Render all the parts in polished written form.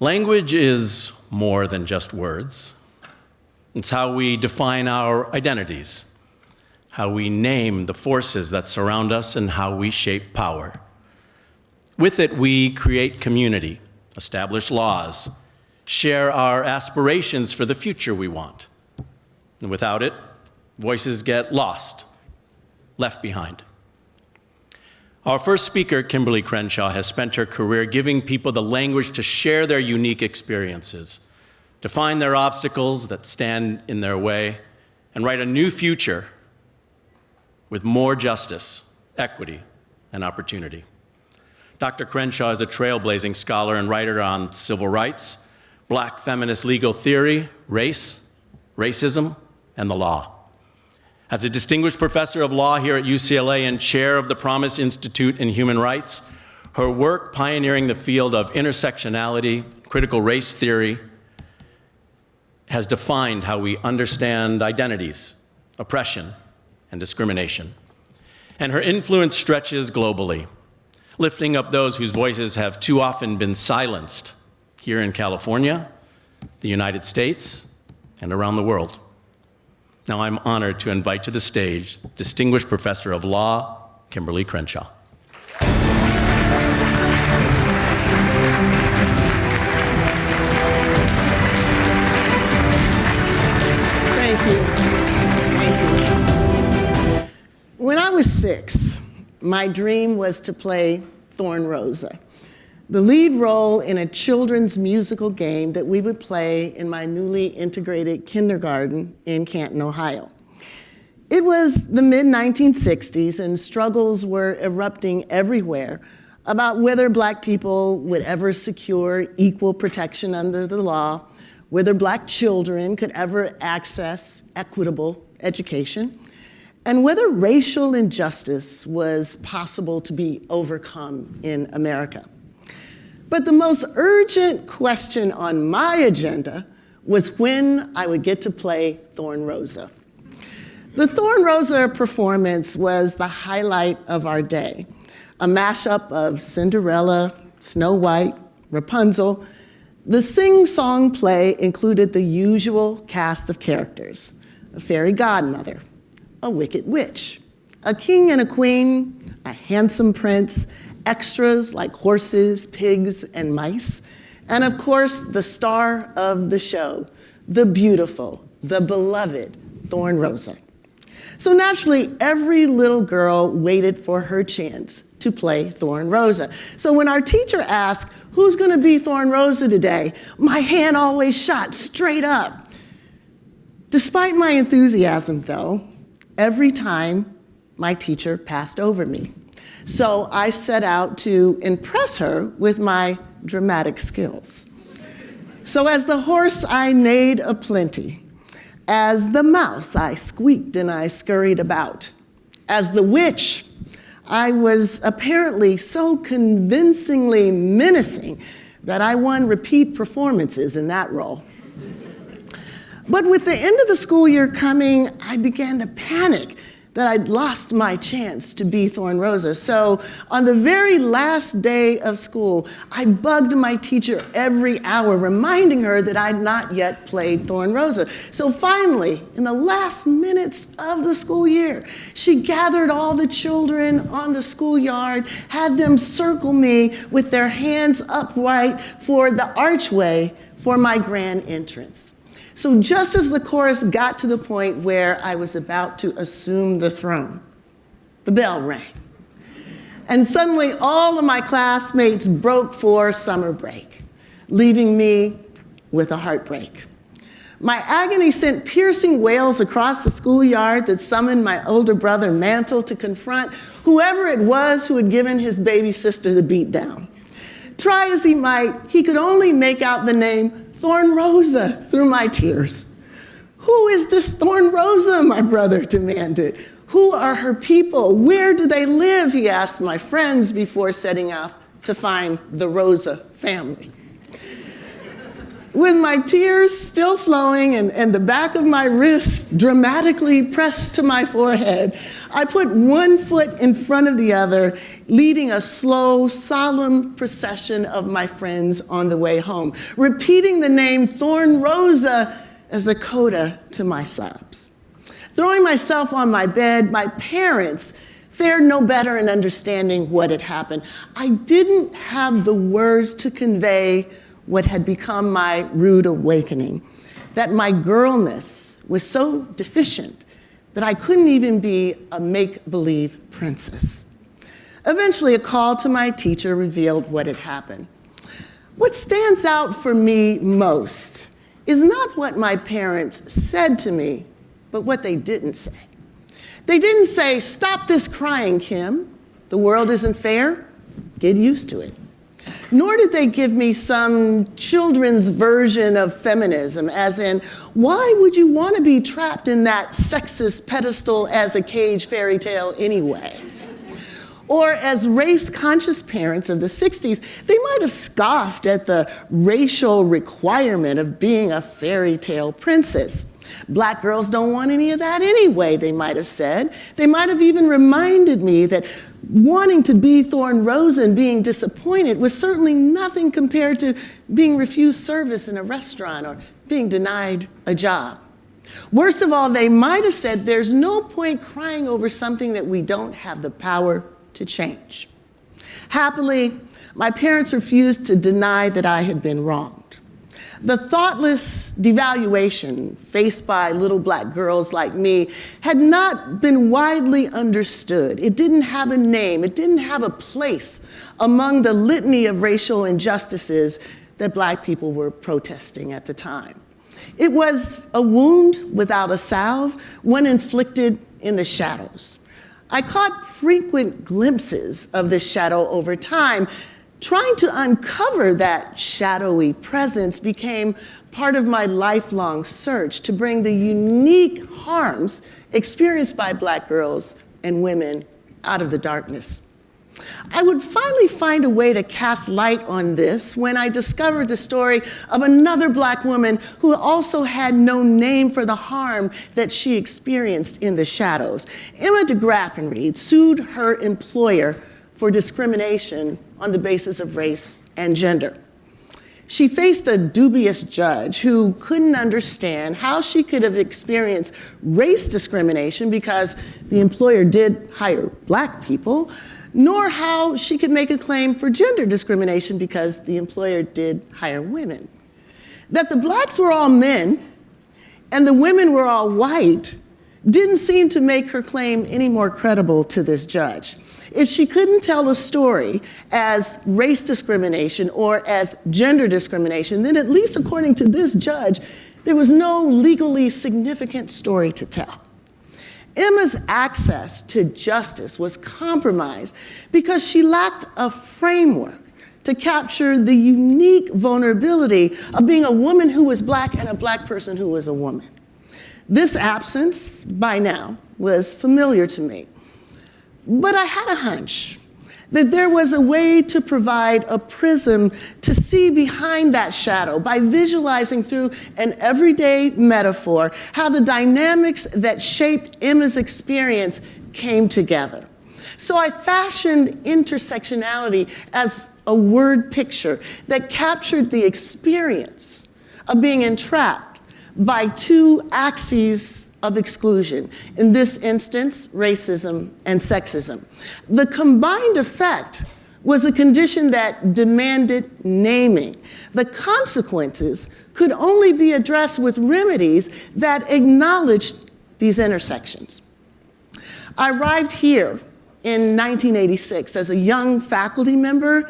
Language is more than just words. It's how we define our identities, how we name the forces that surround us, and how we shape power. With it, we create community, establish laws, share our aspirations for the future we want. And without it, voices get lost, left behind. Our first speaker, Kimberle Crenshaw, has spent her career giving people the language to share their unique experiences, define their obstacles that stand in their way, and write a new future with more justice, equity, and opportunity. Dr. Crenshaw is a trailblazing scholar and writer on civil rights, Black feminist legal theory, race, racism, and the law. As a distinguished professor of law here at UCLA and chair of the Promise Institute in Human Rights, her work pioneering the field of intersectionality, critical race theory, has defined how we understand identities, oppression, and discrimination. And her influence stretches globally, lifting up those whose voices have too often been silenced here in California, the United States, and around the world. Now I'm honored to invite to the stage distinguished professor of law, Kimberle Crenshaw. Thank you. When I was 6, my dream was to play Thorn Rosa, the lead role in a children's musical game that we would play in my newly integrated kindergarten in Canton, Ohio. It was the mid-1960s, and struggles were erupting everywhere about whether Black people would ever secure equal protection under the law, whether Black children could ever access equitable education, and whether racial injustice was possible to be overcome in America. But the most urgent question on my agenda was when I would get to play Thorn Rosa. The Thorn Rosa performance was the highlight of our day, a mashup of Cinderella, Snow White, Rapunzel. The sing-song play included the usual cast of characters: a fairy godmother, a wicked witch, a king and a queen, a handsome prince, extras like horses, pigs, and mice, and of course, the star of the show, the beautiful, the beloved Thorn Rosa. So naturally, every little girl waited for her chance to play Thorn Rosa. So when our teacher asked, "Who's gonna be Thorn Rosa today?" my hand always shot straight up. Despite my enthusiasm, though, every time my teacher passed over me. So I set out to impress her with my dramatic skills. So as the horse, I neighed aplenty. As the mouse, I squeaked and I scurried about. As the witch, I was apparently so convincingly menacing that I won repeat performances in that role. But with the end of the school year coming, I began to panic that I'd lost my chance to be Thorn Rosa. So on the very last day of school, I bugged my teacher every hour, reminding her that I'd not yet played Thorn Rosa. So finally, in the last minutes of the school year, she gathered all the children on the schoolyard, had them circle me with their hands upright for the archway for my grand entrance. So just as the chorus got to the point where I was about to assume the throne, the bell rang. And suddenly all of my classmates broke for summer break, leaving me with a heartbreak. My agony sent piercing wails across the schoolyard that summoned my older brother Mantle to confront whoever it was who had given his baby sister the beat down. Try as he might, he could only make out the name Thorn Rosa through my tears. "Who is this Thorn Rosa?" my brother demanded. "Who are her people? Where do they live?" he asked my friends before setting out to find the Rosa family. With my tears still flowing and the back of my wrist dramatically pressed to my forehead, I put one foot in front of the other, leading a slow, solemn procession of my friends on the way home, repeating the name Thorn Rosa as a coda to my sobs. Throwing myself on my bed, my parents fared no better in understanding what had happened. I didn't have the words to convey what had become my rude awakening, that my girlness was so deficient that I couldn't even be a make-believe princess. Eventually, a call to my teacher revealed what had happened. What stands out for me most is not what my parents said to me, but what they didn't say. They didn't say, "Stop this crying, Kim. The world isn't fair. Get used to it." Nor did they give me some children's version of feminism, as in, why would you want to be trapped in that sexist pedestal as a cage fairy tale anyway? Or as race-conscious parents of the 60s, they might have scoffed at the racial requirement of being a fairy tale princess. Black girls don't want any of that anyway, they might have said. They might have even reminded me that wanting to be Thorn Rosa and being disappointed was certainly nothing compared to being refused service in a restaurant or being denied a job. Worst of all, they might have said there's no point crying over something that we don't have the power to change. Happily, my parents refused to deny that I had been wronged. The thoughtless devaluation faced by little black girls like me had not been widely understood. It didn't have a name. It didn't have a place among the litany of racial injustices that black people were protesting at the time. It was a wound without a salve, one inflicted in the shadows. I caught frequent glimpses of this shadow over time. Trying to uncover that shadowy presence became part of my lifelong search to bring the unique harms experienced by black girls and women out of the darkness. I would finally find a way to cast light on this when I discovered the story of another black woman who also had no name for the harm that she experienced in the shadows. Emma DeGraffenreid sued her employer for discrimination on the basis of race and gender. She faced a dubious judge who couldn't understand how she could have experienced race discrimination because the employer did hire black people, nor how she could make a claim for gender discrimination because the employer did hire women. That the blacks were all men and the women were all white didn't seem to make her claim any more credible to this judge. If she couldn't tell a story as race discrimination or as gender discrimination, then at least according to this judge, there was no legally significant story to tell. Emma's access to justice was compromised because she lacked a framework to capture the unique vulnerability of being a woman who was black and a black person who was a woman. This absence, by now, was familiar to me. But I had a hunch that there was a way to provide a prism to see behind that shadow by visualizing through an everyday metaphor how the dynamics that shaped Emma's experience came together. So I fashioned intersectionality as a word picture that captured the experience of being entrapped by two axes of exclusion, in this instance, racism and sexism. The combined effect was a condition that demanded naming. The consequences could only be addressed with remedies that acknowledged these intersections. I arrived here in 1986 as a young faculty member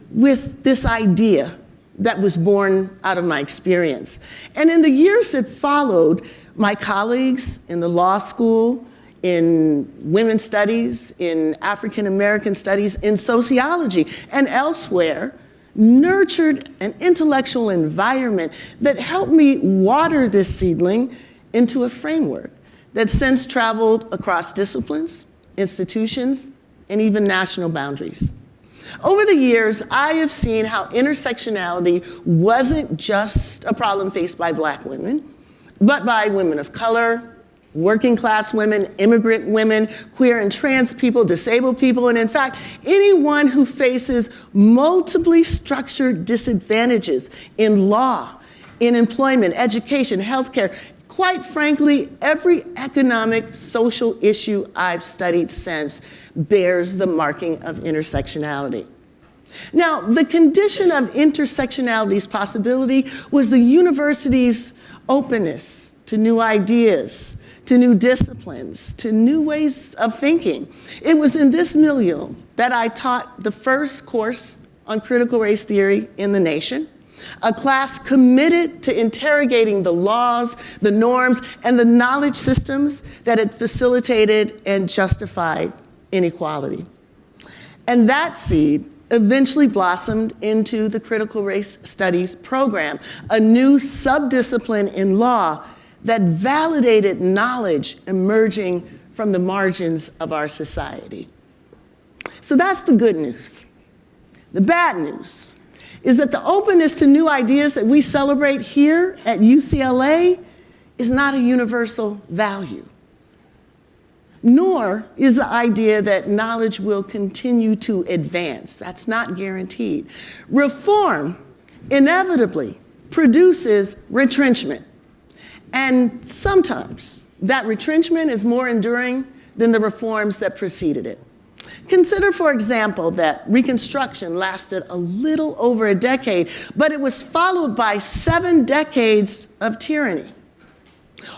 with this idea that was born out of my experience. And in the years that followed, my colleagues in the law school, in women's studies, in African American studies, in sociology, and elsewhere, nurtured an intellectual environment that helped me water this seedling into a framework that since traveled across disciplines, institutions, and even national boundaries. Over the years, I have seen how intersectionality wasn't just a problem faced by Black women, but by women of color, working class women, immigrant women, queer and trans people, disabled people, and in fact, anyone who faces multiply structured disadvantages in law, in employment, education, healthcare. Quite frankly, every economic, social issue I've studied since bears the marking of intersectionality. Now, the condition of intersectionality's possibility was the university's openness to new ideas, to new disciplines, to new ways of thinking. It was in this milieu that I taught the first course on critical race theory in the nation, a class committed to interrogating the laws, the norms, and the knowledge systems that had facilitated and justified inequality. And that seed eventually blossomed into the critical race studies program, a new subdiscipline in law that validated knowledge emerging from the margins of our society. So that's the good news. The bad news is that the openness to new ideas that we celebrate here at UCLA is not a universal value, nor is the idea that knowledge will continue to advance. That's not guaranteed. Reform inevitably produces retrenchment. And sometimes that retrenchment is more enduring than the reforms that preceded it. Consider, for example, that Reconstruction lasted a little over a decade, but it was followed by 7 decades of tyranny.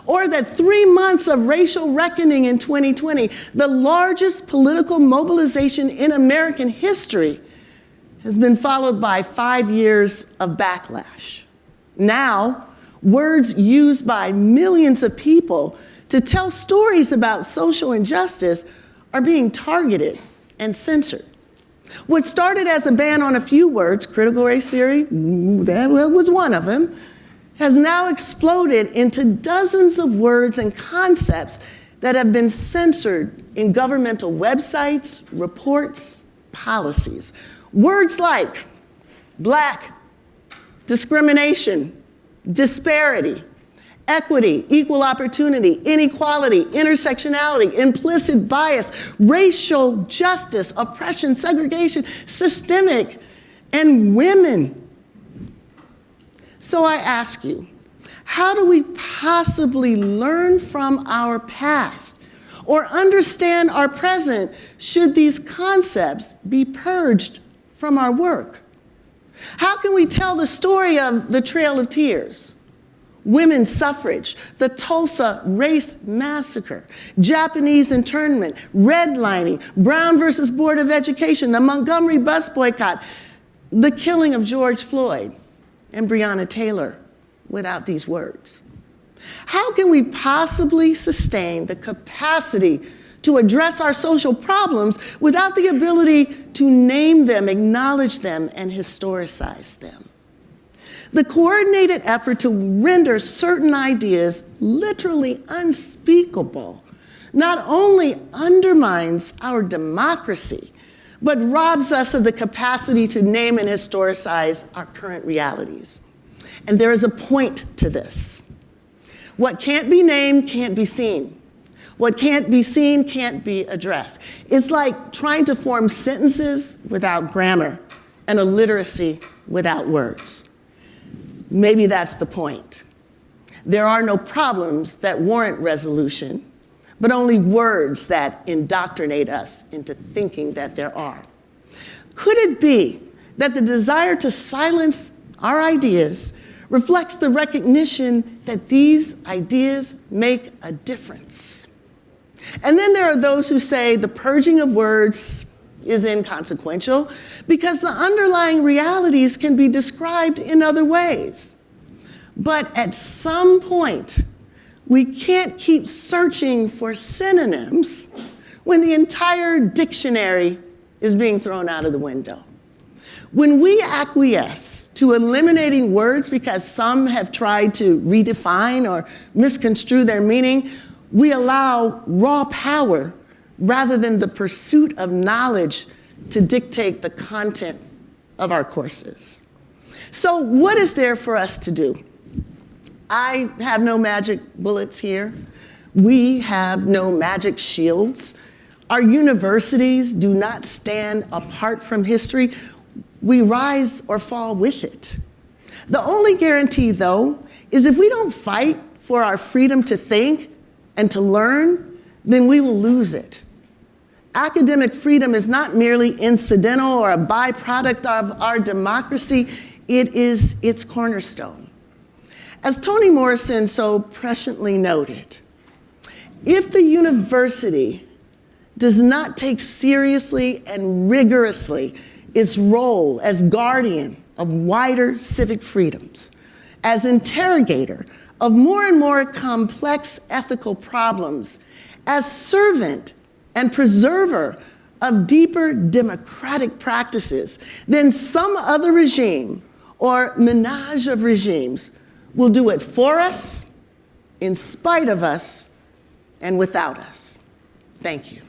Or that 3 months of racial reckoning in 2020, the largest political mobilization in American history, has been followed by 5 years of backlash. Now, words used by millions of people to tell stories about social injustice are being targeted and censored. What started as a ban on a few words, critical race theory, that was one of them, has now exploded into dozens of words and concepts that have been censored in governmental websites, reports, policies. Words like Black, discrimination, disparity, equity, equal opportunity, inequality, intersectionality, implicit bias, racial justice, oppression, segregation, systemic, and women. So I ask you, how do we possibly learn from our past or understand our present should these concepts be purged from our work? How can we tell the story of the Trail of Tears, women's suffrage, the Tulsa race massacre, Japanese internment, redlining, Brown versus Board of Education, the Montgomery bus boycott, the killing of George Floyd and Breonna Taylor without these words? How can we possibly sustain the capacity to address our social problems without the ability to name them, acknowledge them, and historicize them? The coordinated effort to render certain ideas literally unspeakable not only undermines our democracy, but robs us of the capacity to name and historicize our current realities. And there is a point to this. What can't be named can't be seen. What can't be seen can't be addressed. It's like trying to form sentences without grammar and illiteracy without words. Maybe that's the point. There are no problems that warrant resolution, but only words that indoctrinate us into thinking that there are. Could it be that the desire to silence our ideas reflects the recognition that these ideas make a difference? And then there are those who say the purging of words is inconsequential because the underlying realities can be described in other ways. But at some point, we can't keep searching for synonyms when the entire dictionary is being thrown out of the window. When we acquiesce to eliminating words because some have tried to redefine or misconstrue their meaning, we allow raw power rather than the pursuit of knowledge to dictate the content of our courses. So what is there for us to do? I have no magic bullets here. We have no magic shields. Our universities do not stand apart from history. We rise or fall with it. The only guarantee, though, is if we don't fight for our freedom to think and to learn, then we will lose it. Academic freedom is not merely incidental or a byproduct of our democracy, it is its cornerstone. As Toni Morrison so presciently noted, if the university does not take seriously and rigorously its role as guardian of wider civic freedoms, as interrogator of more and more complex ethical problems, as servant and preserver of deeper democratic practices, then some other regime or menage of regimes will do it for us, in spite of us, and without us. Thank you.